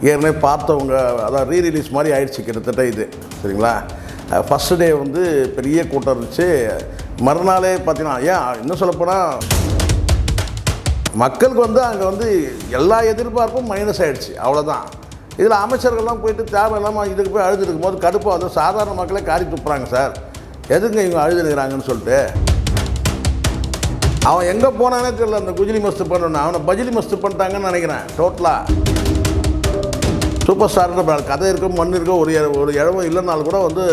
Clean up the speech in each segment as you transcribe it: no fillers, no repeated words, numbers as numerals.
ஏற்கனவே பார்த்தவங்க அதான் ரீரிலீஸ் மாதிரி ஆயிடுச்சு கிட்டத்தட்ட இது சரிங்களா. ஃபஸ்ட்டு டே வந்து பெரிய கூட்டம் இருந்துச்சு. மறுநாளே பார்த்தீங்கன்னா இன்னும் சொல்லப்போனால் மக்களுக்கு வந்து அங்கே வந்து எல்லா எதிர்பார்ப்பும் மைனஸ் ஆகிடுச்சு, அவ்வளோதான். இதில் அமைச்சர்கள்லாம் போயிட்டு தேவையில்லாமல் இதுக்கு போய் அழுதுருக்கும் போது கடுப்பாக வந்து சாதாரண மக்களே காரி துப்புறாங்க. சார் எதுங்க இவங்க அழுதுனுக்கிறாங்கன்னு சொல்லிட்டு அவன் எங்கே போனானே தெரியல. அந்த குஜிலி மஸ்து பண்ணணும், அவனை பஜிலி மஸ்து பண்ணிட்டாங்கன்னு நினைக்கிறேன். டோட்டலாக சூப்பர் ஸ்டார்ன்ற கதை இருக்கும், மண் இருக்கும், ஒரு இழவும் இல்லைனாலும் கூட வந்து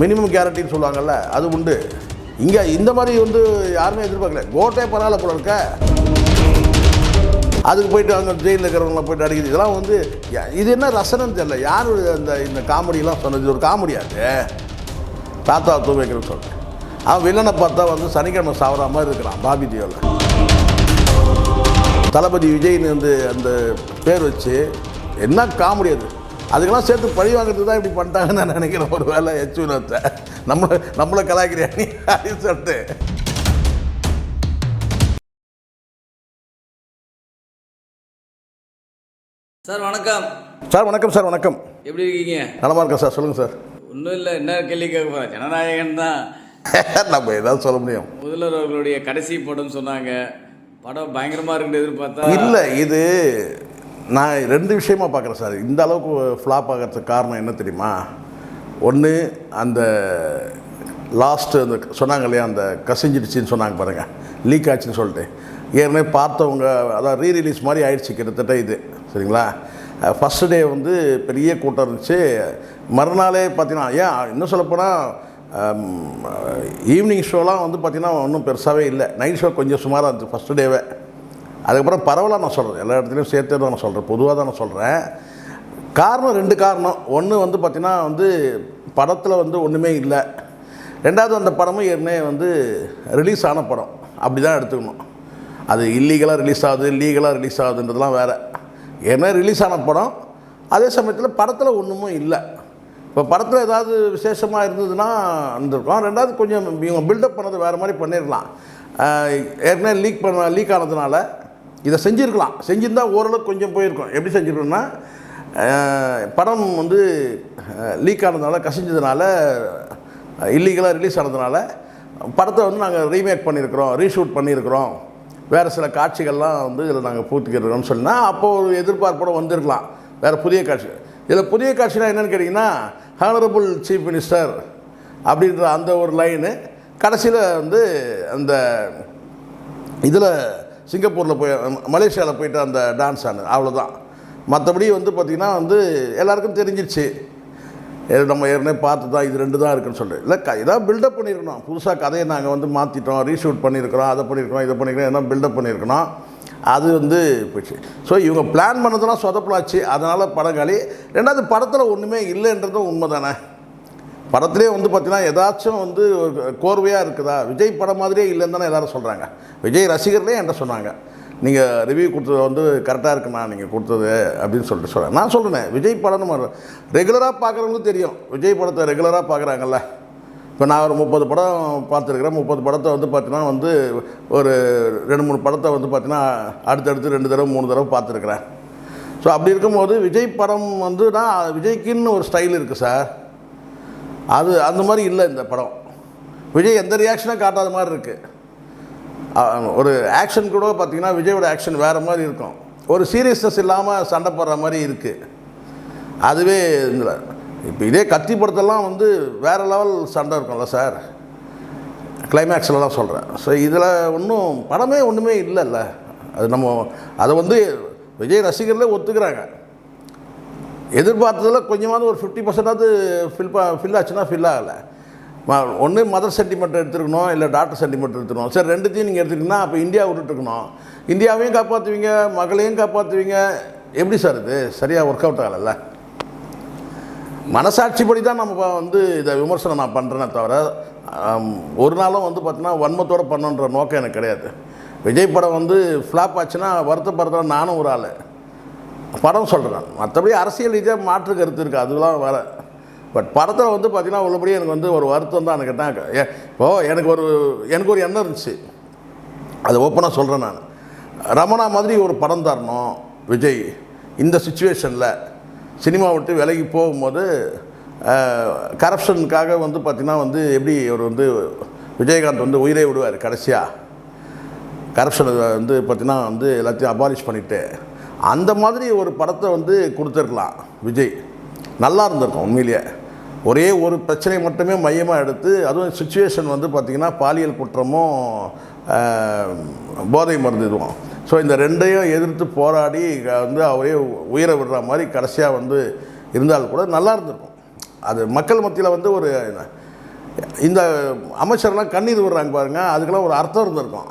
மினிமம் கேரண்டின்னு சொல்லுவாங்கள்ல, அது உண்டு. இங்கே இந்த மாதிரி வந்து யாருமே எதிர்பார்க்கல. கோட்டே பரவாயில்ல போல இருக்க, அதுக்கு போயிட்டு அங்கே ஜெயிலில் இருக்கிறவங்கள போய்ட்டு அடிக்குது. இதெல்லாம் வந்து இது என்ன ரசனன்னு தெரியல. யார் இந்த காமெடியெலாம் சொன்னது ஒரு காமெடியாது. தாத்தா தூ வைக்கிறேன்னு சொல்கிறேன். அவன் வில்லனை பார்த்தா வந்து சனிக்கிழமை சாவற மாதிரி இருக்கிறான். பாபி தேவில் தளபதி விஜய்னு வந்து அந்த பேர் வச்சு என்ன காமெடி அது. அதுக்கெல்லாம் சேர்த்து பழி வாங்கிறதுக்கு தான் இப்படி பண்ணிட்டாங்கன்னு நான் நினைக்கிறேன். ஒரு வேலை எச்சுனத்தை நம்மளை கலாய்க்கிறியா நீ அப்படின்னு சொல்லிட்டு. சார் வணக்கம். சார் வணக்கம். சார் வணக்கம். எப்படி இருக்கீங்க? நலமா இருக்கேன் சார். சொல்லுங்கள் சார். ஒன்றும் இல்லை, என்ன கேள்வி கேட்க போகிறேன். ஜனநாயகன் தான் நம்ம ஏதாவது சொல்ல முடியும். முதல்வர் அவர்களுடைய கடைசி படம் சொன்னாங்க, படம் பயங்கரமாக இருக்குன்னு எதிர்பார்த்தா இல்லை. இது நான் ரெண்டு விஷயமாக பார்க்குறேன் சார். இந்த அளவுக்கு ஃப்ளாப் ஆகிறதுக்கு காரணம் என்ன தெரியுமா? ஒன்று அந்த லாஸ்ட்டு அந்த சொன்னாங்க இல்லையா, அந்த கசிஞ்சிடுச்சின்னு சொன்னாங்க பாருங்கள், லீக் ஆச்சுன்னு சொல்லிட்டு. ஏற்கனவே பார்த்தவங்க அதான் ரீரிலீஸ் மாதிரி ஆயிடுச்சு கிட்டத்தட்ட இது சரிங்களா. ஃபஸ்ட்டு டே வந்து பெரிய கூட்டம் இருந்துச்சு. மறுநாளே பார்த்தீங்கன்னா இன்னும் சொல்லப்போனால் ஈவினிங் ஷோலாம் வந்து பார்த்திங்கன்னா ஒன்றும் பெருசாகவே இல்லை. நைட் ஷோ கொஞ்சம் சுமாராக இருந்துச்சு ஃபஸ்ட்டு டேவே. அதுக்கப்புறம் பரவாயில்ல நான் சொல்கிறேன், எல்லா இடத்துலையும் சேர்த்தே தான் நான் சொல்கிறேன், பொதுவாக தான் நான் சொல்கிறேன். காரணம் ரெண்டு காரணம். ஒன்று வந்து பார்த்திங்கன்னா வந்து படத்தில் வந்து ஒன்றுமே இல்லை. ரெண்டாவது அந்த படமும் ஏற்கனவே வந்து ரிலீஸ் ஆன படம், அப்படி தான் எடுத்துக்கணும். அது இல்லீகலாக ரிலீஸ் ஆகுது, லீகலாக ரிலீஸ் ஆகுதுன்றதுலாம் வேறு. ஏன்னா ரிலீஸ் ஆன படம், அதே சமயத்தில் படத்தில் ஒன்றுமும் இல்லை. இப்போ படத்தில் ஏதாவது விசேஷமாக இருந்ததுன்னா இருந்திருக்கும். ரெண்டாவது கொஞ்சம் இவங்க பில்டப் பண்ணது வேறு மாதிரி பண்ணிடலாம். ஏற்கனவே லீக் ஆனதுனால இதை செஞ்சுருக்கலாம். செஞ்சுருந்தால் ஓரளவுக்கு கொஞ்சம் போயிருக்கோம். எப்படி செஞ்சுருக்கோம்னா, படம் வந்து லீக் ஆனதுனால, கசிஞ்சதுனால, இல்லீகலாக ரிலீஸ் ஆனதுனால படத்தை வந்து நாங்கள் ரீமேக் பண்ணியிருக்கிறோம், ரீஷூட் பண்ணியிருக்கிறோம், வேறு சில காட்சிகள்லாம் வந்து இதில் நாங்கள் பூத்துக்கிறோம்னு சொன்னால் அப்போது ஒரு எதிர்பார்ப்போட வந்திருக்கலாம். வேறு புதிய காட்சி. இதில் புதிய காட்சினா என்னென்னு கேட்டிங்கன்னா, ஹானரபிள் சீஃப் மினிஸ்டர் அப்படின்ற அந்த ஒரு லைனு கடைசியில் வந்து அந்த இதில் சிங்கப்பூரில் போய் மலேசியாவில் போய்ட்டு அந்த டான்ஸ் ஆனது, அவ்வளோதான். மற்றபடி வந்து பார்த்திங்கன்னா வந்து எல்லாருக்கும் தெரிஞ்சிடுச்சு, நம்ம ஏற்கனவே பார்த்து தான் இது ரெண்டு தான் இருக்குன்னு சொல்லிட்டு. இல்லை இதாக பில்டப் பண்ணியிருக்கணும். புதுசாக கதையை நாங்கள் வந்து மாற்றிட்டோம், ரீஷூட் பண்ணியிருக்கிறோம், அதை பண்ணியிருக்கிறோம், இதை பண்ணியிருக்கிறோம், எல்லாம் பில்டப் பண்ணியிருக்கணும். அது வந்து போயிடுச்சு. ஸோ இவங்க பிளான் பண்ணதெல்லாம் சொதப்பலாச்சு, அதனால் படங்காலி. ரெண்டாவது படத்தில் ஒன்றுமே இல்லைன்றதும் உண்மை தானே. படத்துலேயே வந்து பார்த்திங்கன்னா ஏதாச்சும் வந்து கோர்வையாக இருக்குதா? விஜய் படம் மாதிரியே இல்லைன்னு தானே எல்லோரும் சொல்கிறாங்க. விஜய் ரசிகர்களே என்கிட்ட சொன்னாங்க, நீங்கள் ரிவ்யூ கொடுத்தது வந்து கரெக்டாக இருக்குண்ணா நீங்கள் கொடுத்தது அப்படின்னு சொல்லிட்டு சொல்கிறேன். நான் சொல்கிறேன், விஜய் படம்னு ரெகுலராக பார்க்குறவங்களுக்கும் தெரியும். விஜய் படத்தை ரெகுலராக பார்க்குறாங்கல்ல. இப்போ நான் ஒரு 30 படம் பார்த்துருக்குறேன். 30 படத்தை வந்து பார்த்தீங்கன்னா வந்து ஒரு 2-3 படத்தை வந்து பார்த்தீங்கன்னா அடுத்தடுத்து 2 தடவை 3 தடவை பார்த்துருக்குறேன். ஸோ அப்படி இருக்கும்போது விஜய் படம் வந்து நான் விஜய்க்குன்னு ஒரு ஸ்டைல் இருக்குது சார். அது அந்த மாதிரி இல்லை இந்த படம். விஜய் எந்த ரியாக்ஷனும் காட்டாத மாதிரி இருக்குது. ஒரு ஆக்ஷன் கூட பார்த்திங்கன்னா விஜயோட ஆக்ஷன் வேறு மாதிரி இருக்கும். ஒரு சீரியஸ்னஸ் இல்லாமல் சண்டை போடுற மாதிரி இருக்குது. அதுவே இப்போ இதே கத்தி படத்தெல்லாம் வந்து வேறு லெவல் சண்டை இருக்கும்ல சார், கிளைமேக்ஸ்லலாம் சொல்கிறேன். ஸோ இதில் ஒன்றும் படமே ஒன்றுமே இல்லைல்ல. அது நம்ம அதை வந்து விஜய் ரசிகர்களே ஒத்துக்கிறாங்க. எதிர்பார்த்ததில் கொஞ்சமாவது ஒரு 50% ஃபில் ஆச்சுன்னா ஃபில் ஆகலை. ஒன்று மதர் சென்டிமெண்ட் எடுத்துருக்கணும், இல்லை டாக்டர் சென்டிமெண்ட் எடுத்துக்கணும். சரி, ரெண்டுத்தையும் நீங்கள் எடுத்துக்கிட்டிங்கன்னா அப்போ இந்தியா விட்டுட்டுருக்கணும். இந்தியாவையும் காப்பாற்றுவீங்க, மகளையும் காப்பாற்றுவீங்க. எப்படி சார் இது சரியாக ஒர்க் அவுட் ஆகலைல்ல? மனசாட்சிப்படி தான் நம்ம வந்து இதை விமர்சனம் நான் பண்ணுறேனே தவிர ஒரு நாளும் வந்து பார்த்தீங்கன்னா வன்மத்தோடு பண்ணுன்ற நோக்கம் எனக்கு கிடையாது. விஜய் படம் வந்து ஃப்ளாப் ஆச்சுன்னா வருத்தப்படுறதுல நானும் ஒரு ஆள். படம் சொல்கிறேன், மற்றபடி அரசியல் ரீதியாக மாற்று கருத்து இருக்குது, அதுலாம் வேறு. பட் படத்தில் வந்து பார்த்திங்கன்னா உள்ளபடி எனக்கு வந்து ஒரு வருத்தம் தான் எனக்கு தான். இப்போது எனக்கு ஒரு எண்ணம் இருந்துச்சு, அதை ஓப்பனாக சொல்கிறேன் நான். ரமணா மாதிரி ஒரு படம் தரணும் விஜய். இந்த சுச்சுவேஷனில் சினிமா விட்டு விலகி போகும்போது கரப்ஷனுக்காக வந்து பார்த்திங்கன்னா வந்து எப்படி அவர் வந்து விஜயகாந்த் வந்து உயிரை விடுவார் கடைசியாக, கரப்ஷனை வந்து பார்த்திங்கன்னா வந்து எல்லாத்தையும் அபாலிஷ் பண்ணிவிட்டு அந்த மாதிரி ஒரு படத்தை வந்து கொடுத்துருக்கலாம் விஜய். நல்லா இருந்திருக்கும் உண்மையிலேயே. ஒரே ஒரு பிரச்சனை மட்டுமே மையமாக எடுத்து, அதுவும் சுச்சுவேஷன் வந்து பார்த்திங்கன்னா பாலியல் குற்றமும் போதை மருந்து இதுவும். ஸோ இந்த ரெண்டையும் எதிர்த்து போராடி வந்து அவரே உயிரை விடுற மாதிரி கடைசியாக வந்து இருந்தால் கூட நல்லா இருந்திருக்கும். அது மக்கள் மத்தியில் வந்து ஒரு இந்த அமைச்சர்லாம் கண்ணீர் விடுறாங்க பாருங்கள், அதுக்கெல்லாம் ஒரு அர்த்தம் இருந்திருக்கும்.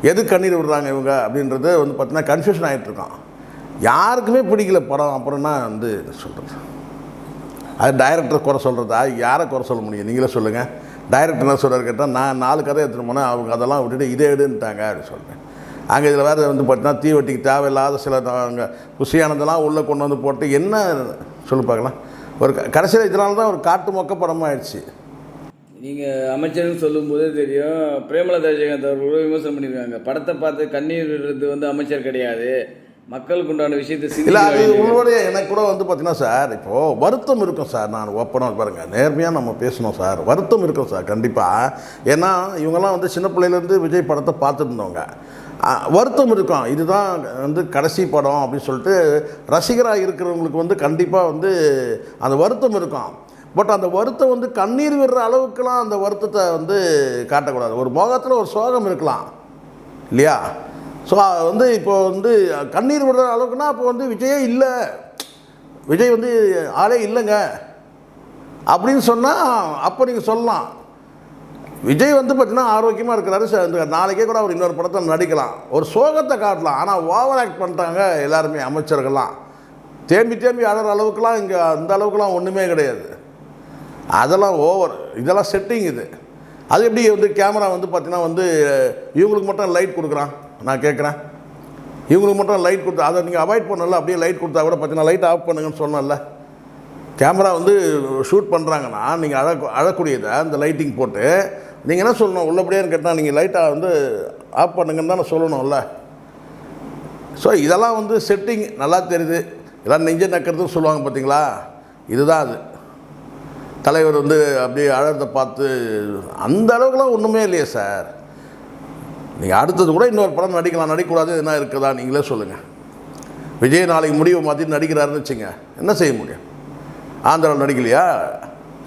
எது கண்ணீர் விடுறாங்க இவங்க அப்படின்றது வந்து பார்த்திங்கன்னா கன்ஃபியூஷன் ஆகிட்டுருக்கோம். யாருக்குமே பிடிக்கல படம். அப்புறம்னா வந்து சொல்கிறது அது டைரக்டரை குறை சொல்கிறதா, யாரை குறை சொல்ல முடியும் நீங்களே சொல்லுங்கள். டைரக்டர் என்ன சொல்கிறார் கேட்டால், நான் 4 கதை எடுத்துகிட்டு போனேன், அவங்க அதெல்லாம் விட்டுட்டு இதே எடுன்ட்டாங்க அப்படின்னு சொல்கிறேன். அங்கே இதில் வேறு வந்து பார்த்தீங்கன்னா தீவட்டிக்கு தேவையில்லாத சில அங்கே குசியானதெல்லாம் உள்ளே கொண்டு வந்து போட்டு என்ன சொல்லி பார்க்கலாம். ஒரு கடைசியில் இதனால தான் ஒரு காட்டு மொக்க படமாக ஆயிடுச்சு. நீங்கள் அமைச்சர்னு சொல்லும்போதே தெரியும், பிரேமலதா விஜயகாந்த் அவர்களும் விமர்சனம் பண்ணியிருக்காங்க. படத்தை பார்த்து கண்ணீர் விடுறது வந்து அமைச்சர் கிடையாது, மக்களுக்கு உண்டான விஷயத்தை இல்லை. அது உங்களுடைய எனக்கு கூட வந்து பார்த்தீங்கன்னா சார், இப்போது வருத்தம் இருக்கும் சார். நான் ஓப்பனாக பாருங்கள், நேர்மையாக நம்ம பேசணும் சார். வருத்தம் இருக்கும் சார் கண்டிப்பாக. ஏன்னா இவங்கெல்லாம் வந்து சின்ன பிள்ளையிலேருந்து விஜய் படத்தை பார்த்துட்டு இருந்தவங்க. வருத்தம் இருக்கும். இதுதான் வந்து கடைசி படம் அப்படின்னு சொல்லிட்டு ரசிகராக இருக்கிறவங்களுக்கு வந்து கண்டிப்பாக வந்து அந்த வருத்தம் இருக்கும். பட் அந்த வருத்தம் வந்து கண்ணீர் விடுற அளவுக்குலாம் அந்த வருத்தத்தை வந்து காட்டக்கூடாது. ஒரு மோகத்தில் ஒரு சோகம் இருக்கலாம் இல்லையா? ஸோ வந்து இப்போ வந்து கண்ணீர் விடுற அளவுக்குன்னா அப்போ வந்து விஜயே இல்லை, விஜய் வந்து ஆளே இல்லைங்க அப்படின்னு சொன்னால் அப்போ நீங்கள் சொல்லலாம். விஜய் வந்து பார்த்திங்கன்னா ஆரோக்கியமாக இருக்கிறாரு, நாளைக்கே கூட அவர் இன்னொரு படத்தை நடிக்கலாம், ஒரு சோகத்தை காட்டலாம். ஆனால் ஓவர் ஆக்ட் பண்ணிட்டாங்க எல்லாருமே. அமைச்சர்கள்லாம் தேம்பி தேம்பி அழகிற அளவுக்குலாம் இங்கே அந்த அளவுக்குலாம் ஒன்றுமே கிடையாது. அதெல்லாம் ஓவர், இதெல்லாம் செட்டிங். இது அது எப்படி வந்து கேமரா வந்து பார்த்திங்கன்னா வந்து இவங்களுக்கு மட்டும் லைட் கொடுக்குறான். நான் கேட்குறேன், இவங்களுக்கு மட்டும் லைட் கொடுத்தா அதை நீங்கள் அவாய்ட் பண்ணல. அப்படியே லைட் கொடுத்தா கூட பார்த்தீங்கன்னா லைட் ஆஃப் பண்ணுங்கன்னு சொன்னல. கேமரா வந்து ஷூட் பண்ணுறாங்கன்னா நீங்கள் அழக்கூடியதை அந்த லைட்டிங் போட்டு நீங்கள் என்ன சொல்லணும், உள்ளபடியான்னு கேட்டால் நீங்கள் லைட்டை வந்து ஆஃப் பண்ணுங்கன்னு தானே சொல்லணும்ல. ஸோ இதெல்லாம் வந்து செட்டிங் நல்லா தெரியுது. இதெல்லாம் நெஞ்ச நக்கிறதுன்னு சொல்லுவாங்க பார்த்தீங்களா, இதுதான் அது. தலைவர் வந்து அப்படியே அழகத்தை பார்த்து அந்த அளவுக்குலாம் ஒன்றுமே இல்லையே சார். நீங்கள் அடுத்தது கூட இன்னொரு படம் நடிக்கலாம், நடிக்கக்கூடாது என்ன இருக்குதா நீங்களே சொல்லுங்கள். விஜய் நாளைக்கு முடிவை மாற்றி நடிக்கிறாருன்னு வச்சுங்க, என்ன செய்ய முடியும்? ஆந்திராவில் நடிக்கலையா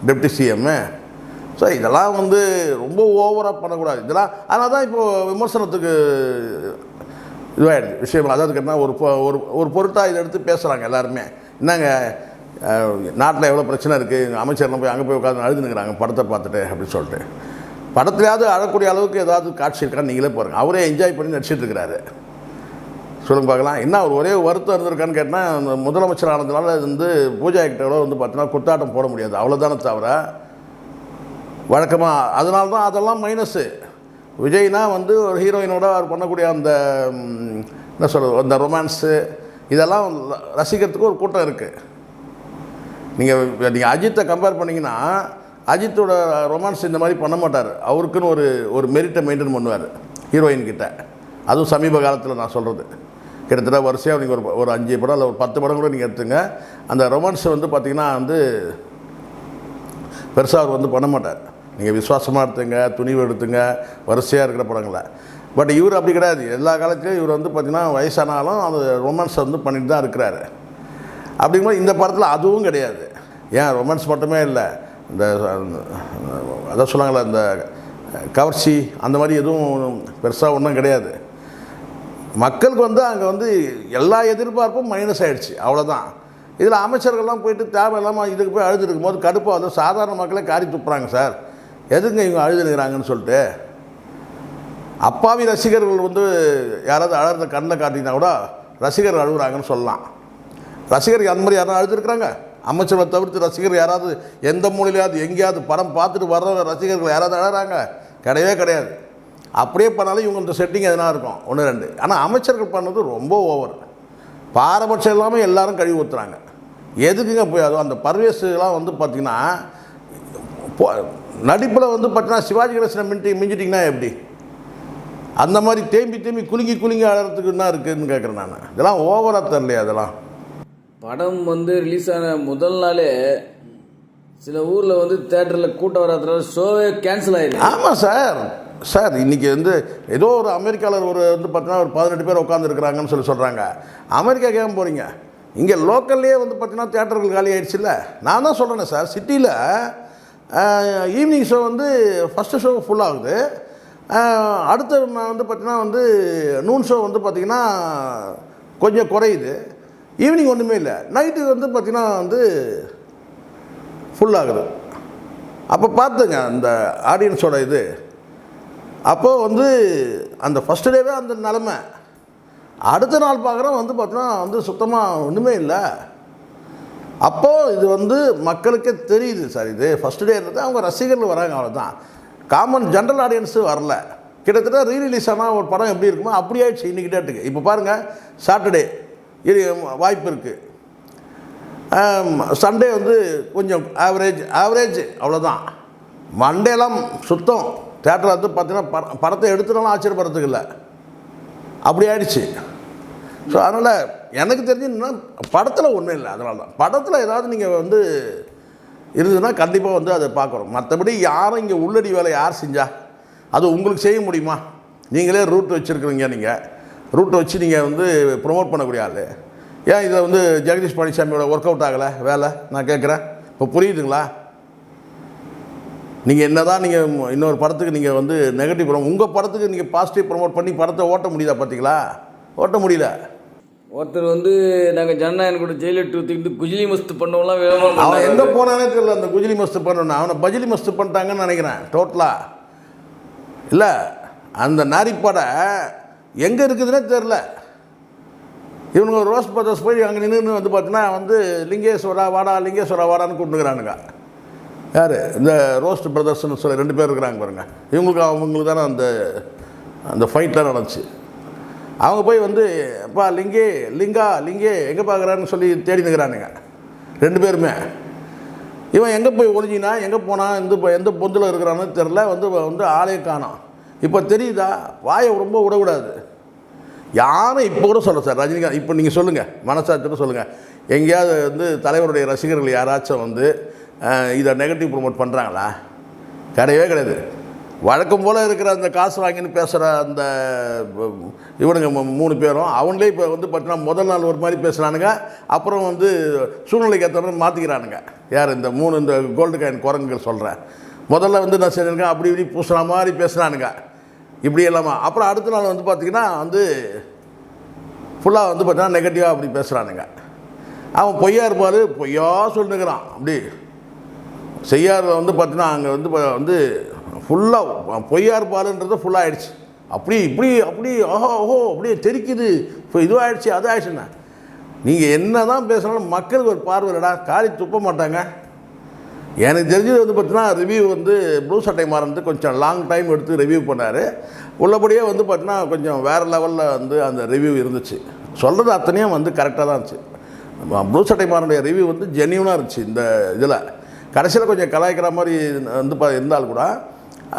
டெப்டி சிஎம்மு? ஸோ இதெல்லாம் வந்து ரொம்ப ஓவராக பண்ணக்கூடாது. இதெல்லாம் அதனால தான் இப்போது விமர்சனத்துக்கு இதுவாகிடுது விஷயம். அதாவது கேட்டால் ஒரு பொருட்டாக இதை எடுத்து பேசுகிறாங்க எல்லாருமே. என்னங்க நாட்டில் எவ்வளோ பிரச்சனை இருக்குது, அமைச்சர்லாம் போய் அங்கே போய் உட்காந்து அழுதுனுங்கிறாங்க படத்தை பார்த்துட்டு அப்படின்னு சொல்லிட்டு. படத்துலையாவது அழக்கூடிய அளவுக்கு ஏதாவது காட்சி இருக்கான்னு நீங்களே பாருங்கள். அவரே என்ஜாய் பண்ணி நடிச்சிட்டு இருக்கிறாரு. சொல்லுங்க பார்க்கலாம். என்ன அவர் ஒரே வருத்தம் இருந்திருக்கான்னு கேட்டால், அந்த முதலமைச்சர் ஆனதுனால வந்து பூஜா கிட்ட வந்து பார்த்தீங்கன்னா குத்தாட்டம் போட முடியாது, அவ்வளோதானே தவிர வழக்கமாக. அதனால தான் அதெல்லாம் மைனஸு. விஜய்னா வந்து ஒரு ஹீரோயினோட அவர் பண்ணக்கூடிய அந்த என்ன சொல்கிறது, அந்த ரொமான்ஸு இதெல்லாம் ரசிக்கிறதுக்கு ஒரு கூட்டம் இருக்குது. நீங்கள் அஜித்தை கம்பேர் பண்ணிங்கன்னா, அஜித்தோட ரொமான்ஸ் இந்த மாதிரி பண்ண மாட்டார். அவருக்குன்னு ஒரு மெரிட்டை மெயின்டைன் பண்ணுவார் ஹீரோயின்கிட்ட. அதுவும் சமீப காலத்தில் நான் சொல்கிறது, கிட்டத்தட்ட வரிசையாக நீங்கள் ஒரு 5 படம் இல்லை ஒரு 10 படம் கூட நீங்கள் எடுத்துங்க. அந்த ரொமான்ஸை வந்து பார்த்திங்கன்னா வந்து பெருசாக அவர் வந்து பண்ண மாட்டார். நீங்கள் விசுவாசமாக எடுத்துங்க, துணிவு எடுத்துங்க, வரிசையாக இருக்கிற படங்களை. பட் இவர் அப்படி கிடையாது. எல்லா காலத்துலேயும் இவர் வந்து பார்த்திங்கன்னா வயசானாலும் அந்த ரொமான்ஸை வந்து பண்ணிட்டு தான் இருக்கிறாரு. அப்படிங்கும்போது இந்த படத்தில் அதுவும் கிடையாது. ஏன் ரொமான்ஸ் மட்டுமே இல்லை, இந்த அதான் சொல்லுவாங்களே இந்த கவர்ச்சி அந்த மாதிரி எதுவும் பெருசாக ஒன்றும் கிடையாது. மக்களுக்கு வந்து அங்கே வந்து எல்லா எதிர்பார்ப்பும் மைனஸ் ஆகிடுச்சு, அவ்வளோதான். இதில் அமைச்சர்கள்லாம் போயிட்டு தேவையில்லாமல் இதுக்கு போய் அழுது இருக்கும்போது கடுப்பாக வந்து சாதாரண மக்களே காரி துப்புறாங்க சார். எதுங்க இவங்க அழுதுனுங்கிறாங்கன்னு சொல்லிட்டு. அப்பாவி ரசிகர்கள் வந்து யாராவது அழகிறத கண்ணில் காட்டிங்கன்னா கூட ரசிகர்கள் அழுகுறாங்கன்னு சொல்லலாம். ரசிகர்கள் அந்த மாதிரி யாராவது அழுதுருக்குறாங்க? அமைச்சரை தவிர்த்து ரசிகர்கள் யாராவது எந்த மூலையிலையாவது எங்கேயாவது படம் பார்த்துட்டு வர்ற ரசிகர்கள் யாராவது அழகிறாங்க? கிடையவே கிடையாது. அப்படியே பண்ணாலும் இவங்கள்ட்ட செட்டிங் எதனா இருக்கும் 1-2. ஆனால் அமைச்சர்கள் பண்ணது ரொம்ப ஓவர். பாரபட்சம் இல்லாமல் எல்லாரும் கழுவி ஊற்றுறாங்க. எதுக்குங்க போய் அதுவும் அந்த பர்வேஸுலாம் வந்து பார்த்திங்கன்னா நடிப்பில் வந்து பார்த்தீங்கன்னா சிவாஜி கணேசனை மிஞ்சிட்டிங்கன்னா எப்படி? அந்த மாதிரி தேம்பி தேம்பி குலுங்கி குலுங்கி ஆடுறதுக்கு என்ன இருக்குதுன்னு கேட்குறேன் நான். இதெல்லாம் ஓவராக தரலையா அதெல்லாம்? படம் வந்து ரிலீஸ் ஆன முதல் நாளே சில ஊரில் வந்து தேட்டரில் கூட்டம் வராதுனால ஷோவே கேன்சல் ஆயிடுது. ஆமாம் சார் இன்றைக்கி வந்து ஏதோ ஒரு அமெரிக்காவில் ஒரு வந்து பார்த்தீங்கன்னா ஒரு 18 பேர் உட்காந்துருக்குறாங்கன்னு சொல்கிறாங்க. அமெரிக்கா கேட்க போகிறீங்க, இங்கே லோக்கல்லையே வந்து பார்த்தீங்கன்னா தேட்டர்கள் காலி ஆகிடுச்சுல்ல. நான் தான் சொல்கிறேனே சார், சிட்டியில் ஈவினிங் ஷோ வந்து ஃபஸ்ட்டு ஷோ ஃபுல் ஆகுது. அடுத்த வந்து பார்த்தீங்கன்னா வந்து நூன் ஷோ வந்து பார்த்திங்கன்னா கொஞ்சம் குறையுது. ஈவினிங் ஒன்றுமே இல்லை, நைட்டு வந்து பார்த்திங்கன்னா வந்து ஃபுல் ஆகுது. அப்போ பார்த்துங்க அந்த ஆடியன்ஸோட இது. அப்போது வந்து அந்த ஃபஸ்ட் டேவே அந்த நிலமை. அடுத்த நாள் பார்க்குறோம் வந்து பார்த்தோன்னா வந்து சுத்தமாக ஒன்றுமே இல்லை. அப்போது இது வந்து மக்களுக்கே தெரியுது சார், இது ஃபஸ்ட் டே இருந்தது, அவங்க ரசிகர்கள் வராங்க, அவ்வளோதான். காமன் ஜென்ரல் ஆடியன்ஸு வரல. கிட்டத்தட்ட ரீரிலீஸ் ஆனால் ஒரு படம் எப்படி இருக்குமோ அப்படி ஆயிடுச்சு இன்றைக்கி டேட்டுக்கு. இப்போ பாருங்கள், சாட்டர்டே வாய்ப்பு இருக்குது, சண்டே வந்து கொஞ்சம் ஆவரேஜ் அவ்வளோதான். மண்டேலாம் சுத்தம். தேட்டரில் வந்து பார்த்தீங்கன்னா படத்தை எடுத்துனாலும் ஆச்சரியப்படுறதுக்கு இல்லை, அப்படி ஆயிடுச்சு. ஸோ அதனால் எனக்கு தெரிஞ்சுன்னா படத்தில் ஒன்றும் இல்லை. அதனால தான் படத்தில் ஏதாவது நீங்கள் வந்து இருந்ததுன்னா கண்டிப்பாக வந்து அதை பார்க்குறோம். மற்றபடி யாரும் இங்கே உள்ளடி வேலை யார் செஞ்சா அது உங்களுக்கு செய்ய முடியுமா? நீங்களே ரூட் வச்சுருக்குறீங்க, நீங்கள் ரூட்டை வச்சு நீங்கள் வந்து ப்ரொமோட் பண்ணக்கூடிய ஆள். ஏன் இதை வந்து ஜெகதீஷ் பழனிசாமியோட ஒர்க் அவுட் ஆகலை வேலை? நான் கேட்குறேன். இப்போ புரியுதுங்களா? நீங்கள் என்ன தான் நீங்கள் இன்னொரு படத்துக்கு நீங்கள் வந்து நெகட்டிவ் ப்ரொமோட், உங்கள் படத்துக்கு நீங்கள் பாசிட்டிவ் ப்ரொமோட் பண்ணி படத்தை ஓட்ட முடியுதா? பார்த்தீங்களா, ஓட்ட முடியல. ஒருத்தர் வந்து நாங்கள் ஜனநாயகன் கூட ஜெயிலர் தூக்கிட்டு குஜிலி மஸ்து பண்ணவங்களாம் வேணும். அவன் எங்கே போனானே தெரியல. அந்த குஜிலி மஸ்து பண்ணணும், அவனை பஜிலி மஸ்து பண்ணிட்டாங்கன்னு நினைக்கிறேன் டோட்டலாக. இல்லை, அந்த நாரிப்படை எங்கே இருக்குதுன்னே தெரில. இவனுங்க ரோஸ் பிரதர்ஸ் போய் அங்கே நின்று வந்து பார்த்தீங்கன்னா வந்து லிங்கேஸ்வரா வாடான்னு கூப்பிட்டுக்கிறானுங்க. யார்? இந்த ரோஸ்ட் பிரதர்ஸ்னு சொல்லி 2 பேர் இருக்கிறாங்க பாருங்கள். அவங்களுக்கு தானே அந்த ஃபைட்லாம் நடந்துச்சு. அவங்க போய் வந்து அப்பா லிங்கே எங்கே பார்க்குறான்னு சொல்லி தேடி நிற்கிறானுங்க 2 பேருமே. இவன் எங்கே போய் ஒளிஞ்சினா, எங்கே போனான், எந்த பொந்தில் இருக்கிறான்னு தெரில. வந்து ஆளே காணோம். இப்போ தெரியுதா? வாயை ரொம்ப விடக்கூடாது. யாரும் இப்போ கூட சொல்ல சார், ரஜினிகாந்த் இப்போ நீங்கள் சொல்லுங்கள், மனசாட்சியோட சொல்லுங்கள், எங்கேயாவது வந்து தலைவருடைய ரசிகர்கள் யாராச்சும் வந்து இதை நெகட்டிவ் ப்ரொமோட் பண்ணுறாங்களா? கிடையவே கிடையாது. வழக்கம் போல் இருக்கிற அந்த காசு வாங்கின்னு பேசுகிற அந்த இவனுங்க 3 பேரும் அவங்களே இப்போ வந்து பார்த்தீங்கன்னா முதல் நாள் ஒரு மாதிரி பேசுகிறானுங்க, அப்புறம் வந்து சூழ்நிலைக்கு ஏற்ற மாதிரி மாற்றிக்கிறானுங்க. யார்? இந்த கோல்டு காயின் குரங்குகள் சொல்கிறேன். முதல்ல வந்து நான் செஞ்சிருக்கேன் அப்படி இப்படி பூசுகிற மாதிரி பேசுகிறானுங்க, இப்படி இல்லாமல். அப்புறம் அடுத்த நாள் வந்து பார்த்திங்கன்னா வந்து ஃபுல்லாக வந்து பார்த்தீங்கன்னா நெகட்டிவாக அப்படி பேசுகிறானுங்க. அவன் பொய்யா இருப்பார், பொய்யா சொல்லுங்கிறான். அப்படி செய்யார் வந்து பார்த்தீங்கன்னா அங்கே வந்து ஃபுல்லாக பொய்யா இருப்பாருன்றது ஃபுல்லாக ஆகிடுச்சு. அப்படி ஓஹோ அப்படியே தெரிக்குது, இப்போ இதுவாகிடுச்சு அது ஆயிடுச்சுண்ணா. நீங்கள் என்ன தான் பேசுனாலும் மக்களுக்கு ஒரு பார்வைடா, காலி துப்ப மாட்டாங்க. எனக்கு தெரிஞ்சது வந்து பார்த்தீங்கன்னா ரிவ்யூ வந்து ப்ளூ சட்டை மாறந்து கொஞ்சம் லாங் டைம் எடுத்து ரிவ்யூ பண்ணார். உள்ளபடியே வந்து பார்த்தீங்கன்னா கொஞ்சம் வேறு லெவலில் வந்து அந்த ரிவ்யூ இருந்துச்சு. சொல்கிறது அத்தனையும் வந்து கரெக்டாக தான் இருந்துச்சு. ப்ளூ சட்டை மாறனுடைய ரிவ்யூ வந்து ஜென்யூனாக இருந்துச்சு. இந்த இதில் கடைசியில் கொஞ்சம் கலாய்க்கிற மாதிரி வந்து இருந்தால் கூட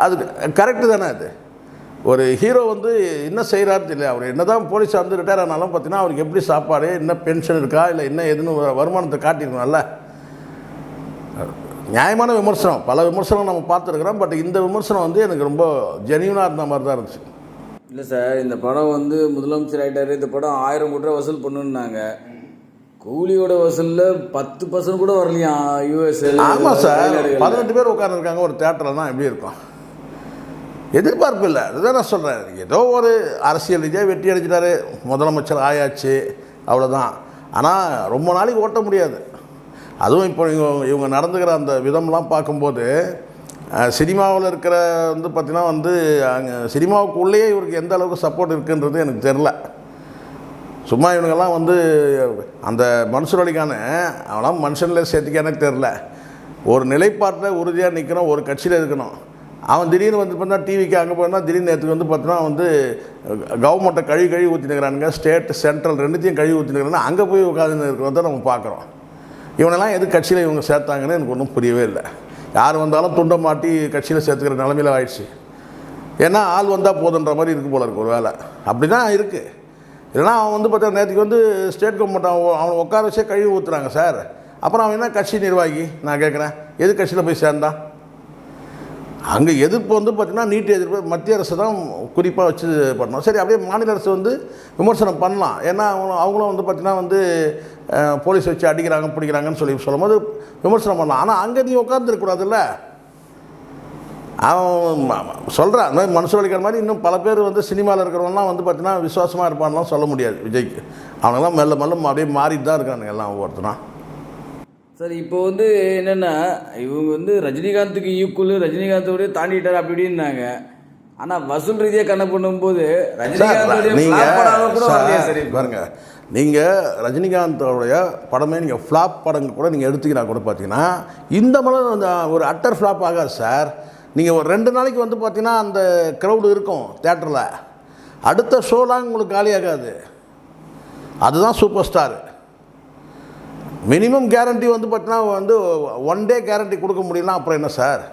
அது கரெக்டு தானே. அது ஒரு ஹீரோ வந்து என்ன செய்கிறாரு தெரியல. அவர் என்ன தான் போலீஸாக வந்து ரிட்டையர் ஆனாலும் பார்த்தீங்கன்னா அவருக்கு எப்படி சாப்பாடு, என்ன பென்ஷன் இருக்கா, இல்லை என்ன எதுன்னு வருமானத்தை காட்டியிருக்கணும்ல. நியாயமான விமர்சனம், பல விமர்சனம் நம்ம பார்த்துருக்குறோம். பட் இந்த விமர்சனம் வந்து எனக்கு ரொம்ப ஜென்யூனாக இருந்த மாதிரி தான் இருந்துச்சு. இல்லை சார், இந்த படம் வந்து முதலமைச்சர் ஆகிட்டார், இந்த படம் 1000 கோடி ரூபா வசூல் பண்ணுன்னாங்க. கூலியோட வசூலில் 10% கூட வரலையா யூஎஸ்? ஆமாம் சார், 18 பேர் உட்காந்துருக்காங்க ஒரு தேட்டரில் தான் எப்படி இருக்கும்? எதிர்பார்ப்பு இல்லை. அதுதான் நான் சொல்கிறேன். ஏதோ ஒரு அரசியல் ரீதியாக வெற்றி அடைஞ்சிட்டாரு, முதலமைச்சர் ஆயாச்சு, அவ்வளோதான். ஆனால் ரொம்ப நாளைக்கு ஓட்ட முடியாது. அதுவும் இப்போ இவங்க நடந்துக்கிற அந்த விதம்லாம் பார்க்கும்போது சினிமாவில் இருக்கிற வந்து பார்த்திங்கன்னா வந்து அங்கே சினிமாவுக்குள்ளேயே இவருக்கு எந்த அளவுக்கு சப்போர்ட் இருக்குன்றது எனக்கு தெரில. சும்மா இவனுங்கெல்லாம் வந்து அந்த மன்சூர் அலிகான அவனாம் மனுஷனில் சேர்த்துக்க எனக்கு தெரில. ஒரு நிலைப்பாட்டில் உறுதியாக நிற்கணும், ஒரு கட்சியில் இருக்கணும். அவன் திடீர்னு வந்து பார்த்தா டிவிக்கு அங்கே போனால் திடீர்னு நேற்றுக்கு வந்து பார்த்தோன்னா வந்து கவர்மெண்ட்டை கழுவி ஊற்றினுக்கிறானுங்க, ஸ்டேட் சென்ட்ரல் ரெண்டுத்தையும் கழுவி ஊற்றினுக்கிறாங்க. அங்கே போய் உட்காந்து இருக்கிறத நம்ம பார்க்குறோம். இவனெல்லாம் எது கட்சியில் இவங்க சேர்த்தாங்கன்னு எனக்கு ஒன்றும் புரியவே இல்லை. யார் வந்தாலும் துண்டை மாட்டி கட்சியில் சேர்த்துக்கிற நிலமையில் ஆயிடுச்சு. ஏன்னா ஆள் வந்தால் போதுன்ற மாதிரி இருக்குது போல இருக்குது ஒரு வேலை. அப்படி தான் இருக்குது. இல்லைனா அவன் வந்து பார்த்தா நேற்றுக்கு வந்து ஸ்டேட் கவர்மெண்ட் அவனை உட்கார வச்சே கழுவி ஊற்றுறாங்க சார். அப்புறம் அவன் என்ன கட்சி நிர்வாகி? நான் கேட்குறேன், எது கட்சியில் போய் சேர்ந்தான்? அங்கே எதிர்ப்பு வந்து பார்த்திங்கன்னா நீட் எதிர்ப்பு மத்திய அரசு தான் குறிப்பாக வச்சு பண்ணணும். சரி, அப்படியே மாநில அரசு வந்து விமர்சனம் பண்ணலாம். ஏன்னா அவங்களும் வந்து பார்த்திங்கன்னா வந்து போலீஸ் வச்சு அடிக்கிறாங்க பிடிக்கிறாங்கன்னு சொல்லும்போது விமர்சனம் பண்ணலாம். ஆனால் அங்கே நீ உட்காந்துருக்கூடாதுல்ல. அவன் சொல்கிறான் அந்த மாதிரி மனசு வலிக்கிற மாதிரி இன்னும் பல பேர் வந்து சினிமாவில் இருக்கிறவங்கலாம் வந்து பார்த்திங்கன்னா விசுவாசமாக இருப்பான்லாம் சொல்ல முடியாது விஜய்க்கு. அவனெல்லாம் மெல்ல மெல்ல அப்படியே மாறிட்டு தான் இருக்கானுங்க எல்லாம் ஒவ்வொருத்தனா. சார் இப்போ வந்து என்னென்னா இவங்க வந்து ரஜினிகாந்துக்கு ஈக்குவல், ரஜினிகாந்தோடய தாண்டிட்டார் அப்படி இப்படின்னாங்க. ஆனால் வசூல் ரீதியாக கணக்கு பண்ணும்போது பாருங்க, நீங்கள் ரஜினிகாந்தோடைய படமே நீங்கள் ஃப்ளாப் படங்கள் கூட நீங்கள் எடுத்துக்கினா கூட பார்த்தீங்கன்னா இந்த மாதிரி ஒரு அட்டர் ஃப்ளாப் ஆகாது சார். நீங்கள் ஒரு 2 நாளைக்கு வந்து பார்த்தீங்கன்னா அந்த க்ரௌடு இருக்கும் தேட்டரில், அடுத்த ஷோலாம் உங்களுக்கு காலியாகாது. அதுதான் சூப்பர் ஸ்டார். மினிமம் கேரண்டி வந்து பார்த்தீங்கன்னா வந்து 1 டே கேரண்டி கொடுக்க முடியலாம். அப்புறம் என்ன சார்,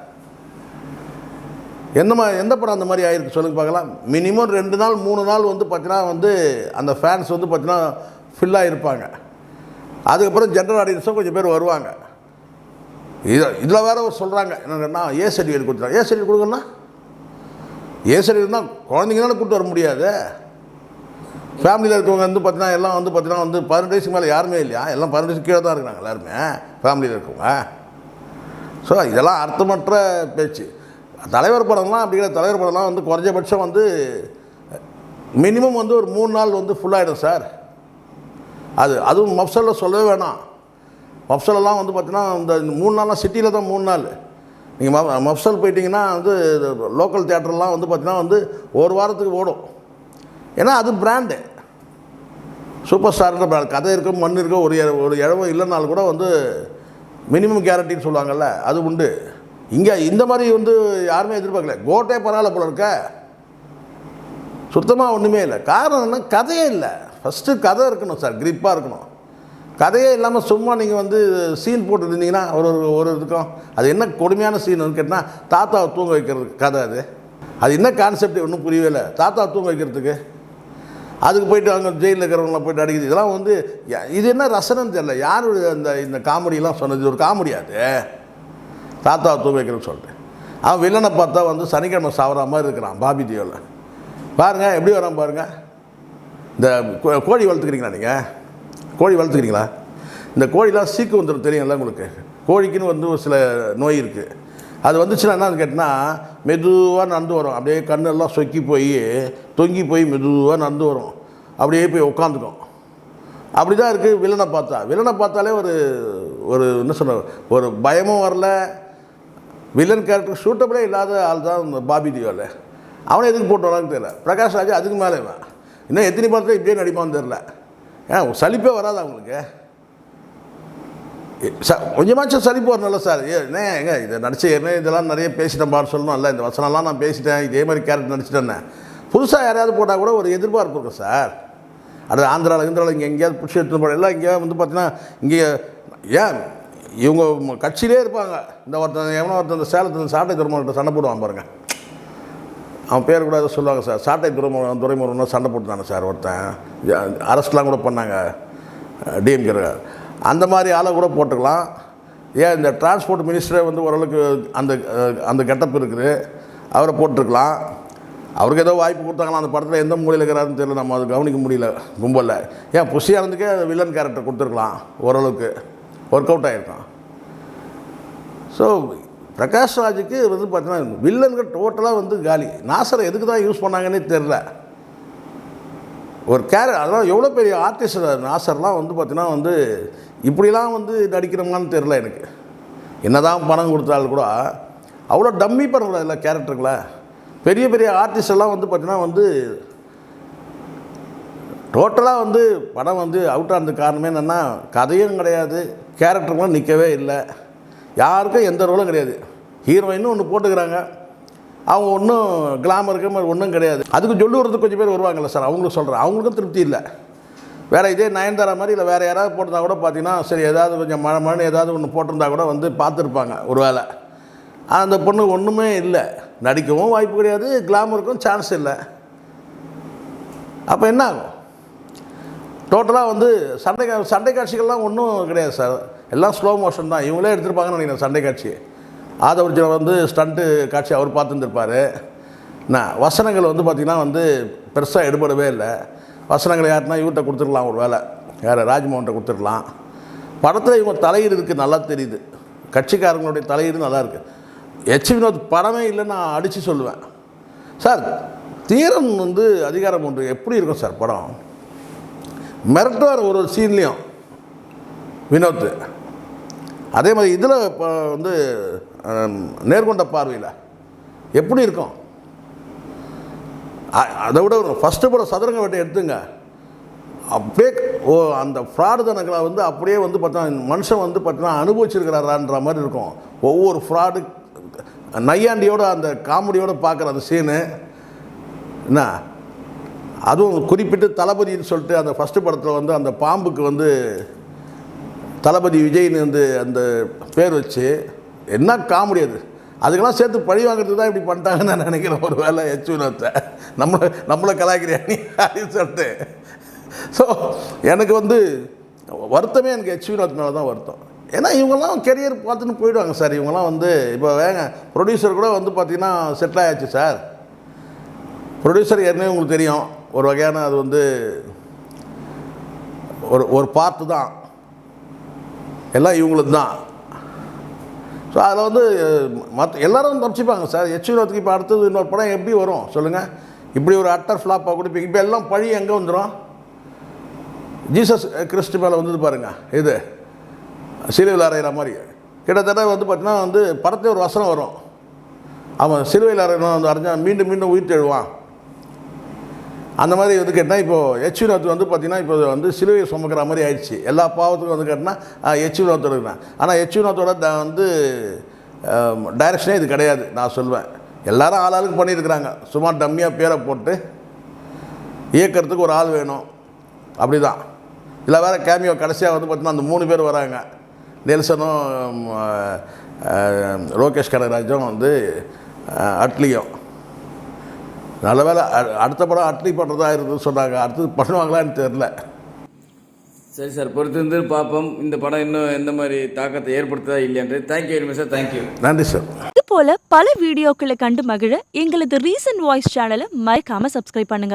எந்த படம் அந்த மாதிரி ஆகிருக்கு சொல்லுங்க பார்க்கலாம். மினிமம் 2 நாள் 3 நாள் வந்து பார்த்தீங்கன்னா வந்து அந்த ஃபேன்ஸ் வந்து பார்த்தீங்கன்னா ஃபில்லாக இருப்பாங்க. அதுக்கப்புறம் ஜென்ரல் ஆடியன்ஸும் கொஞ்சம் பேர் வருவாங்க. இதில் வேறு சொல்கிறாங்க என்னன்னா ஏ சர்டிஃபிகேட் கொடுத்துருவாங்க. ஏ சர்டிஃபிகேட் கொடுக்கணும்னா ஏ சர்டிஃபிகேட் தான் குழந்தைங்களால கூப்பிட்டு வர முடியாது. ஃபேமிலியில் இருக்கவங்க வந்து பார்த்தீங்கன்னா எல்லாம் வந்து பார்த்தீங்கன்னா வந்து 18 வயசுக்கு மேலே யாருமே இல்லையா, எல்லாம் 18 வயசுக்கு கீழே தான் இருக்கிறாங்க எல்லாருமே ஃபேமிலியில் இருக்கவங்க. ஸோ இதெல்லாம் அர்த்தமற்ற பேச்சு. தலைவர் படம்லாம் அப்படிங்கிற தலைவர் படம்லாம் வந்து குறைஞ்சபட்சம் வந்து மினிமம் வந்து ஒரு 3 நாள் வந்து ஃபுல்லாகிடும் சார். அதுவும் மப்சலில் சொல்லவே வேணாம். மப்சலெல்லாம் வந்து பார்த்தீங்கன்னா இந்த 3 நாள்லாம் சிட்டியில் தான் 3 நாள். நீங்கள் மப்சல் போயிட்டிங்கன்னா வந்து லோக்கல் தியேட்டர்லாம் வந்து பார்த்தீங்கன்னா வந்து ஒரு வாரத்துக்கு ஓடும். ஏன்னா அது பிராண்டு, சூப்பர் ஸ்டார்ன்ற பிராண்ட். கதை இருக்கும், மண் இருக்கும், ஒரு இழவு இல்லைனாலும் கூட வந்து மினிமம் கேரண்டின்னு சொல்லுவாங்கள்ல, அது உண்டு. இங்கே இந்த மாதிரி வந்து யாருமே எதிர்பார்க்கல. கோட்டே பரவாயில்ல போல இருக்க, சுத்தமாக ஒன்றுமே இல்லை. காரணம் என்ன, கதையே இல்லை. ஃபஸ்ட்டு கதை இருக்கணும் சார், கிரிப்பாக இருக்கணும். கதையே இல்லாமல் சும்மா நீங்கள் வந்து சீன் போட்டுருந்தீங்கன்னா ஒரு இதுக்கும் அது என்ன கொடுமையான சீன் கேட்டால் தாத்தாவை தூங்க வைக்கிறது கதை. அது என்ன கான்செப்ட் ஒன்றும் புரியவே இல்லை. தாத்தாவை தூங்க வைக்கிறதுக்கு அதுக்கு போய்ட்டு அவங்க ஜெயிலில் இருக்கிறவங்களாம் போய்ட்டு அடிக்குது. இதெல்லாம் வந்து இது என்ன ரசனைன்னு தெரியல. யார் இந்த காமெடியெலாம் சொன்னது? ஒரு காமெடியாது தாத்தாவை தூங்க வைக்கிறேன்னு சொல்லிட்டு. அவன் வில்லனை பார்த்தா வந்து சனிக்கிழமை சாவற மாதிரி இருக்கிறான் பாபி தேவில். பாருங்கள் எப்படி வரான் பாருங்கள். இந்த கோழி வளர்த்துக்கிறீங்களா? நீங்கள் கோழி வளர்த்துக்கிறீங்களா? இந்த கோழிலாம் சீக்கு வந்துடும் தெரியும்ல உங்களுக்கு. கோழிக்குன்னு வந்து ஒரு சில நோய் இருக்குது. அது வந்துச்சுன்னா என்னன்னு கேட்டால் மெதுவாக நடந்து வரும். அப்படியே கண்ணெல்லாம் சொக்கி போய் தொங்கி போய் மெதுவாக நடந்து வரும். அப்படியே போய் உட்காந்துக்கும். அப்படி தான் இருக்குது வில்லனை பார்த்தா. வில்லனை பார்த்தாலே ஒரு என்ன சொல்ல, ஒரு பயமும் வரல. வில்லன் கேரக்டர் சூட்டபிளே இல்லாத ஆள் தான் இந்த பாபி தேவல். அவனை எதுக்கு போட்டு வரான்னு தெரியல. பிரகாஷ் ராஜ் அதுக்கு மேலே இன்னும் எத்தனை படத்தில் இப்படியே நடிப்பான்னு தெரில. ஏன் சலிப்பே வராது அவங்களுக்கு? கொஞ்சமாச்சும் சலிப்பு வரணும்ல சார். ஏங்க இதை நடிச்சு என்ன இதெல்லாம் நிறைய பேசிட்டேன் பாரு சொல்லணும். இல்லை இந்த வசனம்லாம் நான் பேசிட்டேன், இதே மாதிரி கேரக்டர் நடிச்சிட்டேன்னே புதுசாக யாரையாவது போட்டால் கூட ஒரு எதிர்பார்ப்பு இருக்கும் சார். அது ஆந்திராவில் இங்கே எங்கேயாவது பிடிச்சி எடுத்துன்னு போட எல்லாம் இங்கே வந்து பார்த்தீங்கன்னா இங்கே ஏன் இவங்க கட்சியிலே இருப்பாங்க. இந்த எவனோ ஒருத்தன் இந்த சேலத்தில் சாட்டை துறைமுகத்தை சண்டை போடுவான் பாருங்கள். அவன் பேர் கூட எதாவது சொல்லுவாங்க சார். சாட்டை துறைமுகம்னா சண்டை போட்டுதானே சார் ஒருத்தன். அரெஸ்ட்லாம் கூட பண்ணாங்க டிஎம்கே. அந்த மாதிரி ஆளை கூட போட்டுக்கலாம். ஏன் இந்த டிரான்ஸ்போர்ட் மினிஸ்டரே வந்து ஓரளவுக்கு அந்த கெட்டப் இருக்குது, அவரை போட்டிருக்கலாம். அவருக்கு ஏதோ வாய்ப்பு கொடுத்தாங்களா அந்த படத்தில். எந்த மூலையில் இருக்கிறாருன்னு தெரியல, நம்ம அதை கவனிக்க முடியல கும்பலில். ஏன் புஷி ஆனந்துக்கே வில்லன் கேரக்டர் கொடுத்துருக்கலாம், ஓரளவுக்கு ஒர்க் அவுட் ஆகிருக்கான். ஸோ பிரகாஷ் ராஜுக்கு வந்து பார்த்தீங்கன்னா வில்லன்கள் டோட்டலாக வந்து காலி. நாசரை எதுக்கு தான் யூஸ் பண்ணாங்கன்னே தெரில. ஒரு அதெல்லாம் எவ்வளோ பெரிய ஆர்டிஸ்ட் நாசர்லாம் வந்து பார்த்தீங்கன்னா வந்து இப்படிலாம் வந்து நடிக்கிறோமான்னு தெரில எனக்கு. என்ன தான் பணம் கொடுத்தாலும் கூட அவ்வளோ டம்மி பண்ணக்கூடாது இல்லை கேரக்டருங்களா. பெரிய பெரிய ஆர்டிஸ்டெல்லாம் வந்து பார்த்தீங்கன்னா வந்து டோட்டலாக வந்து படம் வந்து அவுட் ஆனது காரணமே என்னென்னா கதையும் கிடையாது, கேரக்டருங்களும் நிற்கவே இல்லை, யாருக்கும் எந்த ரோலும் கிடையாது. ஹீரோயின்னு ஒன்று போட்டுக்கிறாங்க, அவங்க ஒன்றும் கிளாமருக்கு மாதிரி ஒன்றும் கிடையாது. அதுக்கு சொல்லுறதுக்கு கொஞ்சம் பேர் வருவாங்கள்ல சார், அவங்களுக்கு சொல்கிறேன், அவங்களுக்கும் திருப்தி இல்லை. வேறு இதே நயன்தாரா மாதிரி இல்லை வேறு யாராவது போட்டிருந்தா கூட பார்த்தீங்கன்னா சரி ஏதாவது கொஞ்சம் மழை ஏதாவது ஒன்று போட்டிருந்தா கூட வந்து பார்த்துருப்பாங்க ஒரு வேளை. அந்த பொண்ணு ஒன்றுமே இல்லை, நடிக்கவும் வாய்ப்பு கிடையாது, கிளாமருக்கும் சான்ஸ் இல்லை. அப்போ என்ன ஆகும்? டோட்டலாக வந்து சண்டை காட்சிகள்லாம் ஒன்றும் கிடையாது சார், எல்லாம் ஸ்லோ மோஷன் தான். இவங்களே எடுத்துருப்பாங்கன்னு நினைக்கிறேன் சண்டை காட்சி. ஆதவர்ஜன் வந்து ஸ்டண்ட்டு காட்சி அவர் பார்த்துருந்துருப்பார். வசனங்கள் வந்து பார்த்திங்கன்னா வந்து பெருசாக எடுபடவே இல்லை. வசனங்களை யாருன்னா இவர்கிட்ட கொடுத்துருக்கலாம், ஒரு வேலை யார் ராஜ்மோகன்கிட்ட கொடுத்துருக்கலாம். படத்தில் இவங்க தலையீடு இருக்குது, நல்லா தெரியுது. கட்சிக்காரங்களுடைய தலையீடு நல்லா இருக்குது. வினோத் படமே இல்லைன்னு நான் அடித்து சொல்லுவேன் சார். தீரன் வந்து அதிகாரம் ஒன்று எப்படி இருக்கும் சார் படம்? மிரட்டுவார் ஒரு சீன்லேயும் வினோத். அதே மாதிரி இதில் இப்போ வந்து நேர்கொண்ட பார்வையில் எப்படி இருக்கும்? அதை விட ஃபஸ்ட்டு படம் சதுரங்க வேட்டை எடுத்துங்க, அப்படியே அந்த ஃப்ராடு தனங்களை வந்து அப்படியே வந்து பார்த்தா மனுஷன் வந்து பார்த்தீங்கன்னா அனுபவிச்சிருக்கிறாரான்ற மாதிரி இருக்கும். ஒவ்வொரு ஃப்ராடு நையாண்டியோட அந்த காமெடியோடு பார்க்குற அந்த சீனு என்ன, அதுவும் குறிப்பிட்டு தளபதினு சொல்லிட்டு அந்த ஃபஸ்ட்டு படத்தில் வந்து அந்த பாம்புக்கு வந்து தளபதி விஜய்னு வந்து அந்த பேர் வச்சு என்ன காமெடி அது. அதுக்கெல்லாம் சேர்த்து பழி வாங்கிறதுக்கு தான் இப்படி பண்ணிட்டாங்கன்னு நான் நினைக்கிறேன். ஒரு வேலை வினோத்தை நம்மளை கலாய்க்கிறியா நீ அப்படின்னு சொல்லிட்டு. ஸோ எனக்கு வந்து வருத்தமே எனக்கு வினோத் மேலே தான் வருத்தம். ஏன்னா இவங்கெல்லாம் கெரியர் பார்த்துன்னு போயிடுவாங்க சார். இவங்கெல்லாம் வந்து இப்போ வேங்க ப்ரொடியூசர் கூட வந்து பார்த்திங்கன்னா செட்டில் ஆயாச்சு சார். ப்ரொடியூசர் ஏற்கனவே உங்களுக்கு தெரியும், ஒரு வகையான அது வந்து ஒரு பார்ட்டு தான், எல்லாம் இவங்களுக்கு தான். ஸோ அதில் வந்து எல்லோரும் தப்பிச்சுப்பாங்க சார். வினோத்துக்கு இப்போ அடுத்தது இன்னொரு படம் எப்படி வரும் சொல்லுங்கள்? இப்படி ஒரு அட்டர் ஃப்ளாப்பாக கொடுப்பீங்க. இப்போ எல்லாம் பழி எங்கே வந்துடும்? ஜீசஸ் கிறிஸ்து மேலே வந்தது பாருங்கள், இது சிலுவையில் அறையிற மாதிரி. கிட்டத்தட்ட வந்து பார்த்தீங்கன்னா வந்து படத்தில் ஒரு வசனம் வரும், அவன் சிலுவையில் அறையணும் வந்து அரைஞ்சா மீண்டும் மீண்டும் உயிர் தெழுவான். அந்த மாதிரி வந்து கேட்டால் இப்போது வினோத் வந்து பார்த்திங்கன்னா இப்போ வந்து சிலுவையை சுமக்கிற மாதிரி ஆயிடுச்சு. எல்லா பாவத்துக்கும் வந்து கேட்டால் வினோத்தோட இருக்கிறேன். ஆனால் வினோத்தோட வந்து டைரக்ஷனே இது கிடையாது நான் சொல்லுவேன். எல்லோரும் ஆளாளுக்கு பண்ணியிருக்கிறாங்க. சும்மா டம்மியாக பேரை போட்டு இயக்கிறதுக்கு ஒரு ஆள் வேணும், அப்படி தான். இல்லை வேறு கேமியோ கடைசியாக வந்து பார்த்திங்கன்னா அந்த 3 பேர் வராங்க, நெல்சனும் லோகேஷ் கனகராஜும் வந்து அட்லியும். நல்ல வேலை அடுத்த படம் அட்லி பண்ணுறதா இருக்குதுன்னு சொன்னாங்க. அடுத்தது பண்ணுவாங்களான்னு தெரில. சரி சார், பொறுத்திருந்து பார்ப்போம் இந்த படம் இன்னும் எந்த மாதிரி தாக்கத்தை ஏற்படுத்துதா இல்லையான்றது. Thank you very much sir. Thank you. நன்றி சார். இது போல பல வீடியோக்களை கண்டு மகிழ எங்களது ரீசன்ட் வாய்ஸ் சேனலை மறக்காம சப்ஸ்கிரைப் பண்ணுங்க.